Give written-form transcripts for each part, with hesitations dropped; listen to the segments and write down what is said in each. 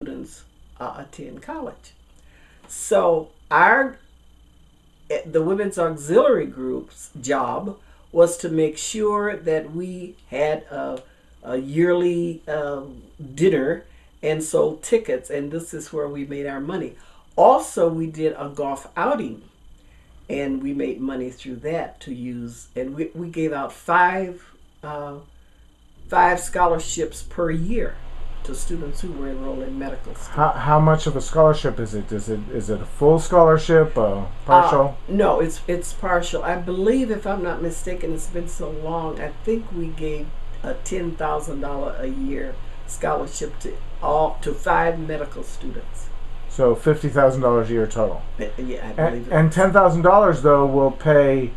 students attend college. So the women's auxiliary group's job was to make sure that we had a yearly dinner and sold tickets, and this is where we made our money. Also, we did a golf outing, and we made money through that to use, and we gave out five scholarships per year to students who were enrolled in medical school. How much of a scholarship is it? Is it a full scholarship, partial? No, it's partial. I believe, if I'm not mistaken, it's been so long. I think we gave a $10,000 a year scholarship to 5 medical students. So $50,000 a year total. Yeah, I believe. And $10,000 though will pay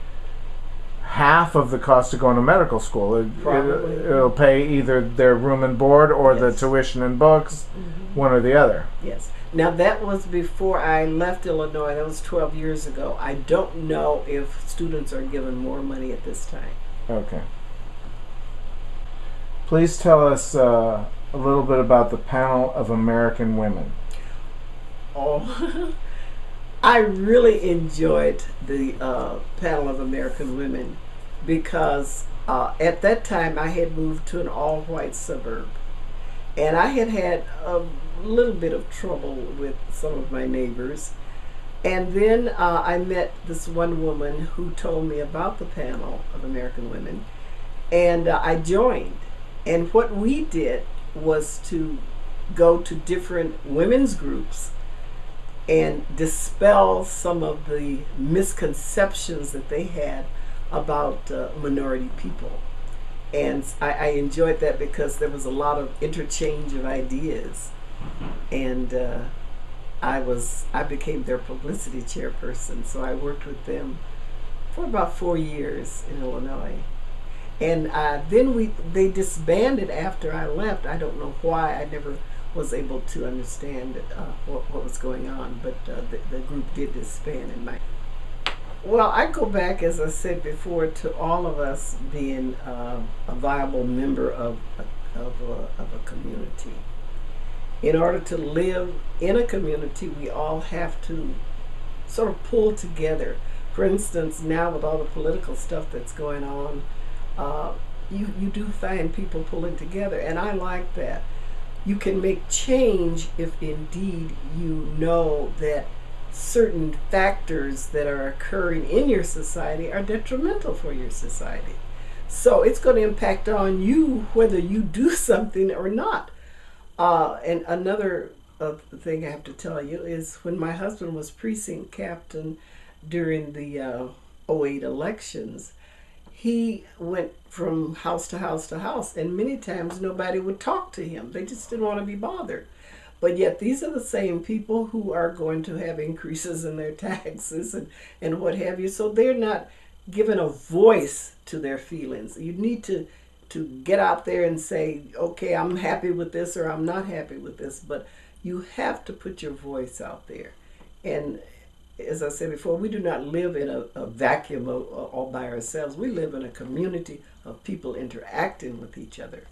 half of the cost of going to medical school. It'll pay either their room and board or the tuition and books, one or the other. Yes. Now that was before I left Illinois. That was 12 years ago. I don't know if students are given more money at this time. Okay. Please tell us a little bit about the Panel of American Women. Oh, I really enjoyed the Panel of American Women because at that time I had moved to an all-white suburb, and I had a little bit of trouble with some of my neighbors. And then I met this one woman who told me about the Panel of American Women, and I joined. And what we did was to go to different women's groups and dispel some of the misconceptions that they had about minority people. And I enjoyed that because there was a lot of interchange of ideas. And I became their publicity chairperson, so I worked with them for about 4 years in Illinois. And then they disbanded after I left. I don't know why. I never was able to understand what was going on, but the group did disband. Well, I go back, as I said before, to all of us being a viable member of a community. In order to live in a community, we all have to sort of pull together. For instance, now with all the political stuff that's going on, you do find people pulling together, and I like that. You can make change if indeed you know that certain factors that are occurring in your society are detrimental for your society. So it's going to impact on you whether you do something or not. And another thing I have to tell you is when my husband was precinct captain during the 08 elections, he went from house to house to house, and many times nobody would talk to him. They just didn't want to be bothered. But yet these are the same people who are going to have increases in their taxes and what have you. So they're not given a voice to their feelings. You need to get out there and say, okay, I'm happy with this or I'm not happy with this. But you have to put your voice out there. And as I said before, we do not live in a vacuum all by ourselves. We live in a community of people interacting with each other.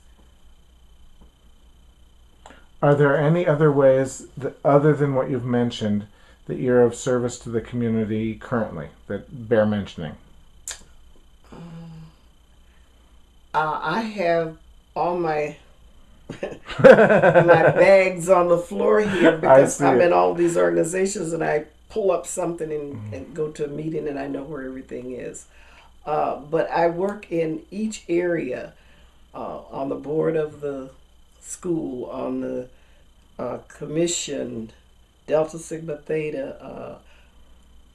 Are there any other ways, other than what you've mentioned, that you're of service to the community currently that bear mentioning? I have all my my bags on the floor here because I'm in all these organizations, and I pull up something and go to a meeting and I know where everything is. But I work in each area, on the board of the school, on the commission, Delta Sigma Theta,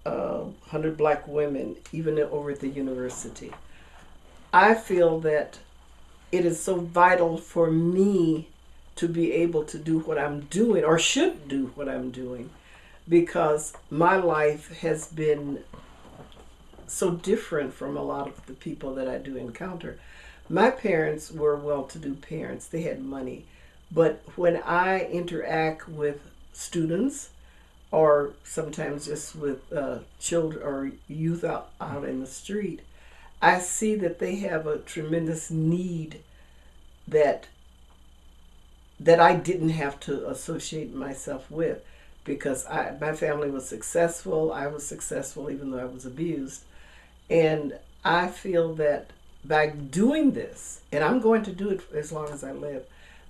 100 Black Women, even over at the university. I feel that it is so vital for me to be able to do what I'm doing, or should do what I'm doing, because my life has been so different from a lot of the people that I do encounter. My parents were well-to-do parents. They had money. But when I interact with students, or sometimes just with children or youth out in the street, I see that they have a tremendous need that that I didn't have to associate myself with, because my family was successful. I was successful even though I was abused. And I feel that by doing this, and I'm going to do it as long as I live,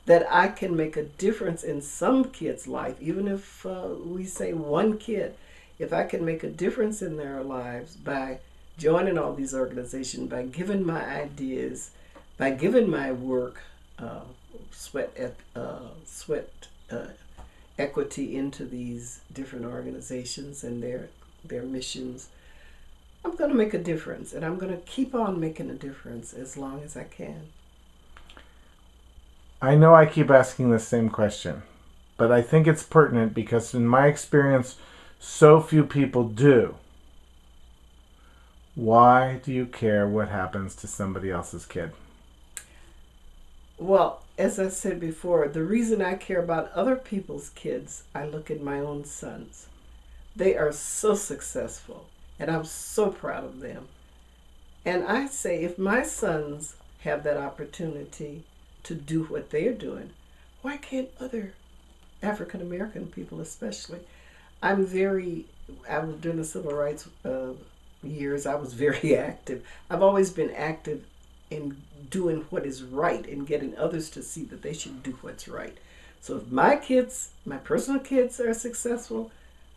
that I can make a difference in some kid's life, even if we say one kid. If I can make a difference in their lives by joining all these organizations, by giving my ideas, by giving my work, sweat equity into these different organizations and their missions, I'm going to make a difference, and I'm going to keep on making a difference as long as I can. I know I keep asking the same question, but I think it's pertinent because in my experience, so few people do. Why do you care what happens to somebody else's kid? Well, as I said before, the reason I care about other people's kids, I look at my own sons. They are so successful, and I'm so proud of them. And I say, if my sons have that opportunity to do what they're doing, why can't other African American people especially? I was during the civil rights years, I was very active. I've always been active in doing what is right and getting others to see that they should do what's right. So if my kids, my personal kids, are successful,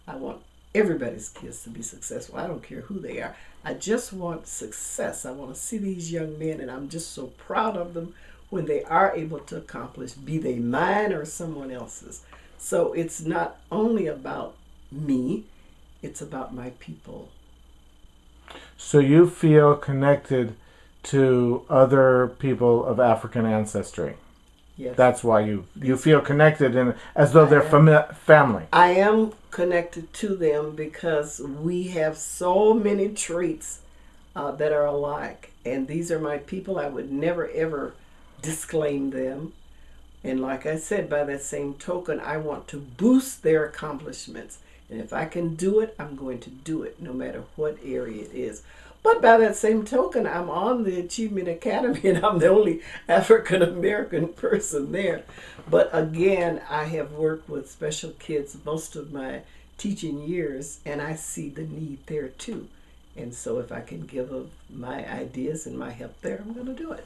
I want everybody's kids to be successful. I don't care who they are. I just want success. I want to see these young men, and I'm just so proud of them when they are able to accomplish, be they mine or someone else's. So it's not only about me, it's about my people. So you feel connected to other people of African ancestry. Yes. That's why you feel connected, and as though they're family. I am connected to them because we have so many traits that are alike. And these are my people. I would never, ever disclaim them. And like I said, by that same token, I want to boost their accomplishments. And if I can do it, I'm going to do it, no matter what area it is. But by that same token, I'm on the Achievement Academy, and I'm the only African American person there. But again, I have worked with special kids most of my teaching years, and I see the need there too. And so if I can give of my ideas and my help there, I'm going to do it.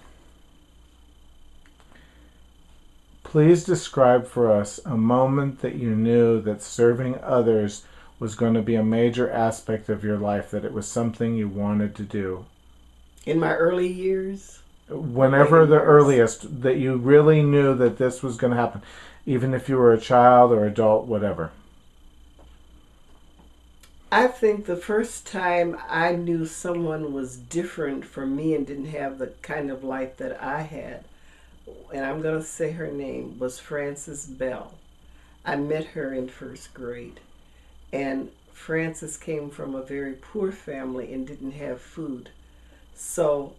Please describe for us a moment that you knew that serving others was going to be a major aspect of your life, that it was something you wanted to do. In my early years? Whenever the earliest, that you really knew that this was going to happen, even if you were a child or adult, whatever. I think the first time I knew someone was different from me and didn't have the kind of life that I had, and I'm going to say her name, was Frances Bell. I met her in first grade. And Frances came from a very poor family and didn't have food. So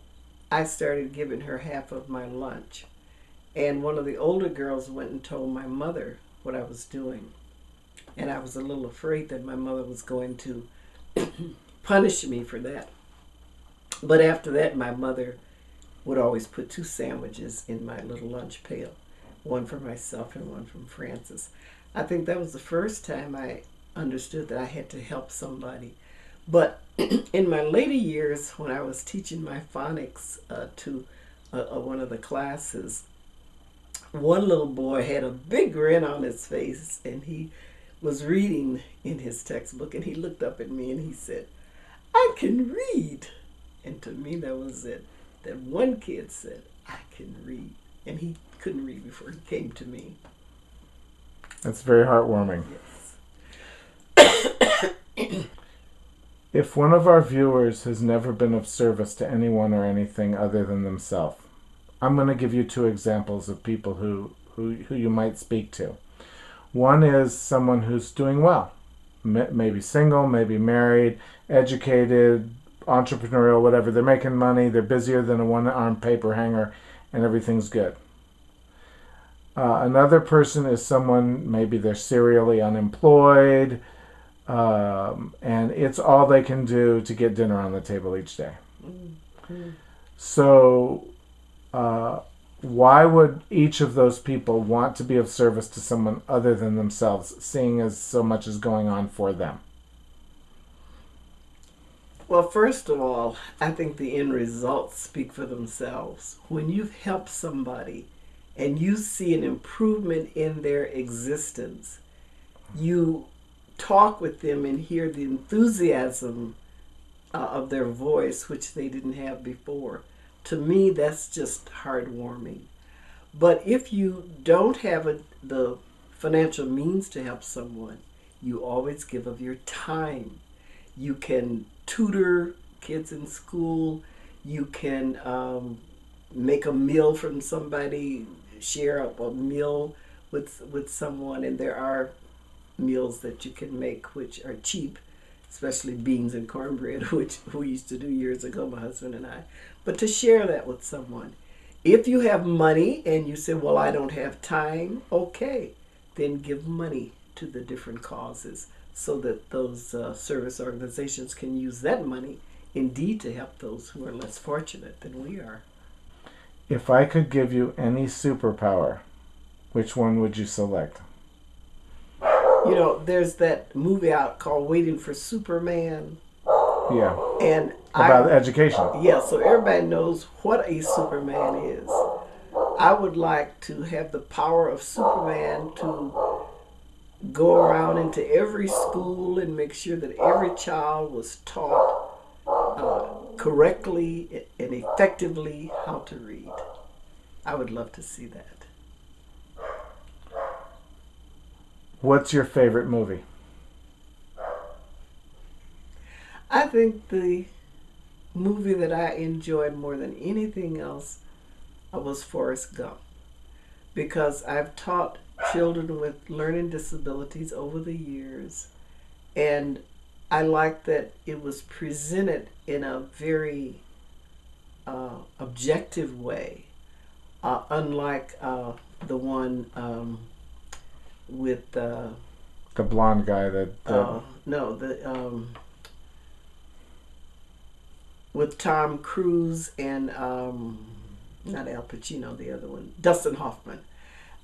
I started giving her half of my lunch. And one of the older girls went and told my mother what I was doing. And I was a little afraid that my mother was going to punish me for that. But after that, my mother would always put 2 sandwiches in my little lunch pail, one for myself and one from Frances. I think that was the first time I understood that I had to help somebody. But in my later years, when I was teaching my phonics to one of the classes, one little boy had a big grin on his face, and he was reading in his textbook, and he looked up at me and he said, "I can read." And to me, that was it. That one kid said, "I can read." And he couldn't read before he came to me. That's very heartwarming. Yes. If one of our viewers has never been of service to anyone or anything other than themselves, I'm going to give you 2 examples of people who you might speak to. One is someone who's doing well, maybe single, maybe married, educated, entrepreneurial, whatever. They're making money, they're busier than a one-armed paper hanger, and everything's good. Another person is someone, maybe they're serially unemployed, and it's all they can do to get dinner on the table each day. Mm-hmm. So why would each of those people want to be of service to someone other than themselves, seeing as so much is going on for them? Well, first of all, I think the end results speak for themselves. When you've helped somebody and you see an improvement in their existence, you talk with them and hear the enthusiasm of their voice, which they didn't have before. To me, that's just heartwarming. But if you don't have the financial means to help someone, you always give of your time. You can tutor kids in school. You can make a meal from somebody, share a meal with someone, and there are meals that you can make which are cheap, especially beans and cornbread, which we used to do years ago, my husband and I. But to share that with someone. If you have money and you say, well, I don't have time, okay, then give money to the different causes so that those service organizations can use that money indeed to help those who are less fortunate than we are. If I could give you any superpower, which one would you select? You know, there's that movie out called Waiting for Superman. Yeah. And about education. Yeah, so everybody knows what a Superman is. I would like to have the power of Superman to go around into every school and make sure that every child was taught correctly and effectively how to read. I would love to see that. What's your favorite movie? I think the movie that I enjoyed more than anything else was Forrest Gump, because I've taught children with learning disabilities over the years, and I like that it was presented in a very objective way, unlike the one with the blonde guy with Tom Cruise and not Al Pacino, the other one, Dustin Hoffman.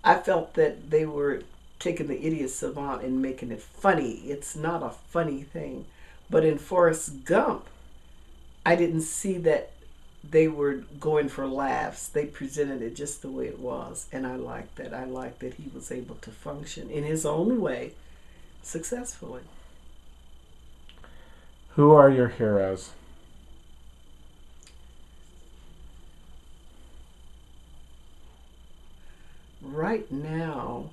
I felt that they were taking the idiot savant and making it funny. It's not a funny thing. But in Forrest Gump, I didn't see that they were going for laughs. They presented it just the way it was, and I liked that. I liked that he was able to function in his own way successfully. Who are your heroes? Right now,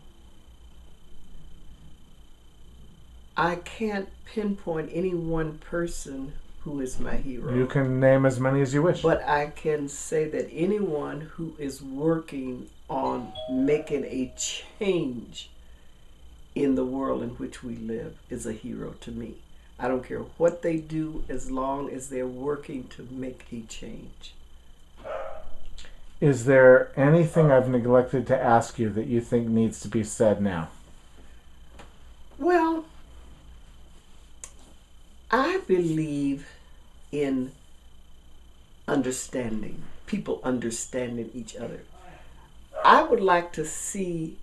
I can't pinpoint any one person who is my hero. You can name as many as you wish. But I can say that anyone who is working on making a change in the world in which we live is a hero to me. I don't care what they do as long as they're working to make a change. Is there anything I've neglected to ask you that you think needs to be said now? Well, I believe in understanding, people understanding each other. I would like to see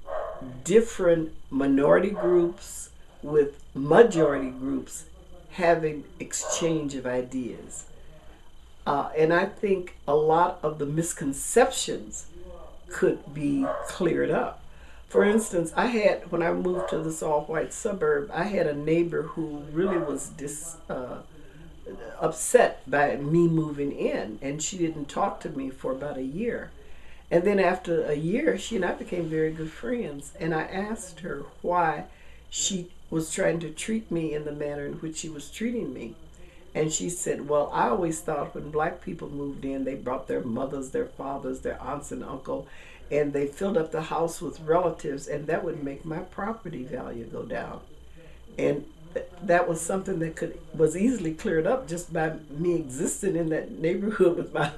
different minority groups with majority groups having exchange of ideas. And I think a lot of the misconceptions could be cleared up. For instance, when I moved to this all-white suburb, I had a neighbor who really was upset by me moving in, and she didn't talk to me for about a year. And then after a year, she and I became very good friends, and I asked her why she was trying to treat me in the manner in which she was treating me. And she said, well, I always thought when black people moved in, they brought their mothers, their fathers, their aunts and uncle, and they filled up the house with relatives, and that would make my property value go down. And that was something that was easily cleared up just by me existing in that neighborhood with my